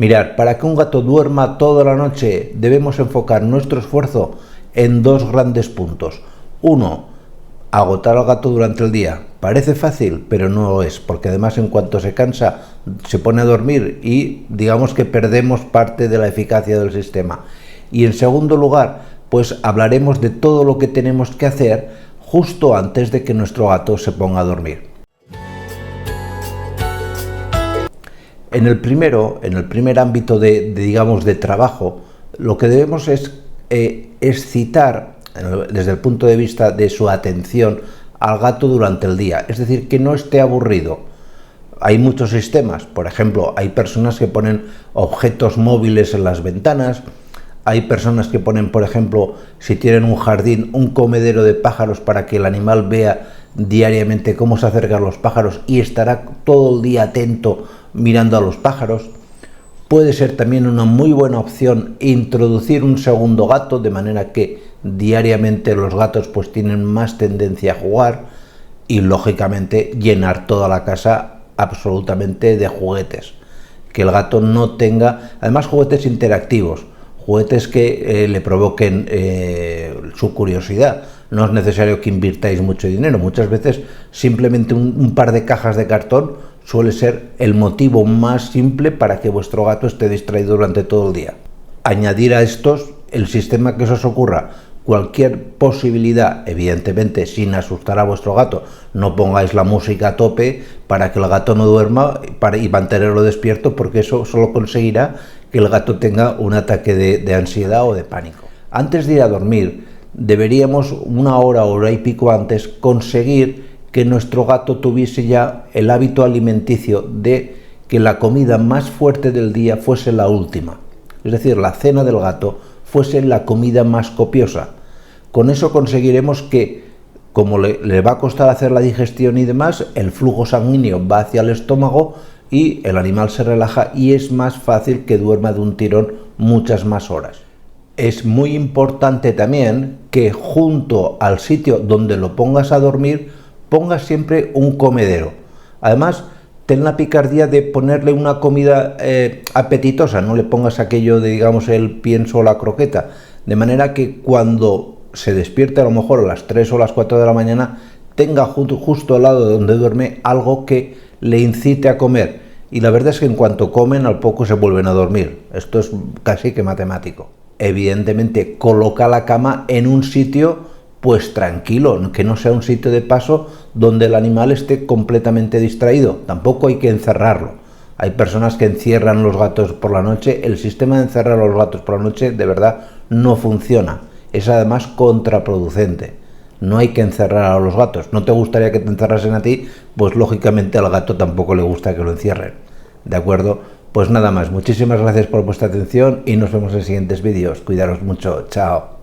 Mirad, para que un gato duerma toda la noche debemos enfocar nuestro esfuerzo en dos grandes puntos. Uno, agotar al gato durante el día. Parece fácil, pero no lo es, porque además en cuanto se cansa se pone a dormir y digamos que perdemos parte de la eficacia del sistema. Y en segundo lugar, pues hablaremos de todo lo que tenemos que hacer justo antes de que nuestro gato se ponga a dormir. En el primer ámbito de trabajo, lo que debemos es excitar desde el punto de vista de su atención al gato durante el día, es decir, que no esté aburrido. Hay muchos sistemas, por ejemplo, hay personas que ponen objetos móviles en las ventanas, hay personas que ponen, por ejemplo, si tienen un jardín, un comedero de pájaros para que el animal vea diariamente cómo se acercan los pájaros y estará todo el día atento mirando a los pájaros. Puede ser también una muy buena opción introducir un segundo gato, de manera que diariamente los gatos pues tienen más tendencia a jugar y lógicamente llenar toda la casa absolutamente de juguetes. Que el gato no tenga, además, juguetes interactivos, juguetes que le provoquen su curiosidad. No es necesario que invirtáis mucho dinero, muchas veces simplemente un par de cajas de cartón suele ser el motivo más simple para que vuestro gato esté distraído durante todo el día. Añadir a estos el sistema que se os ocurra, cualquier posibilidad, evidentemente sin asustar a vuestro gato. No pongáis la música a tope para que el gato no duerma y mantenerlo despierto, porque eso solo conseguirá que el gato tenga un ataque de ansiedad o de pánico. Antes de ir a dormir, deberíamos una hora y pico antes conseguir que nuestro gato tuviese ya el hábito alimenticio de que la comida más fuerte del día fuese la última. Es decir, la cena del gato fuese la comida más copiosa. Con eso conseguiremos que, como le va a costar hacer la digestión y demás, el flujo sanguíneo va hacia el estómago y el animal se relaja y es más fácil que duerma de un tirón muchas más horas. Es muy importante también que junto al sitio donde lo pongas a dormir pongas siempre un comedero. Además, ten la picardía de ponerle una comida apetitosa, no le pongas aquello de, digamos, el pienso o la croqueta, de manera que cuando se despierte a lo mejor a las 3 o las 4 de la mañana tenga justo al lado de donde duerme algo que le incite a comer. Y la verdad es que en cuanto comen, al poco se vuelven a dormir. Esto es casi que matemático. Evidentemente, coloca la cama en un sitio pues tranquilo, que no sea un sitio de paso donde el animal esté completamente distraído. Tampoco hay que encerrarlo. Hay personas que encierran los gatos por la noche. El sistema de encerrar a los gatos por la noche de verdad no funciona. Es además contraproducente. No hay que encerrar a los gatos. ¿No te gustaría que te encerrasen a ti? Pues lógicamente al gato tampoco le gusta que lo encierren. ¿De acuerdo? Pues nada más. Muchísimas gracias por vuestra atención y nos vemos en siguientes vídeos. Cuidaros mucho. Chao.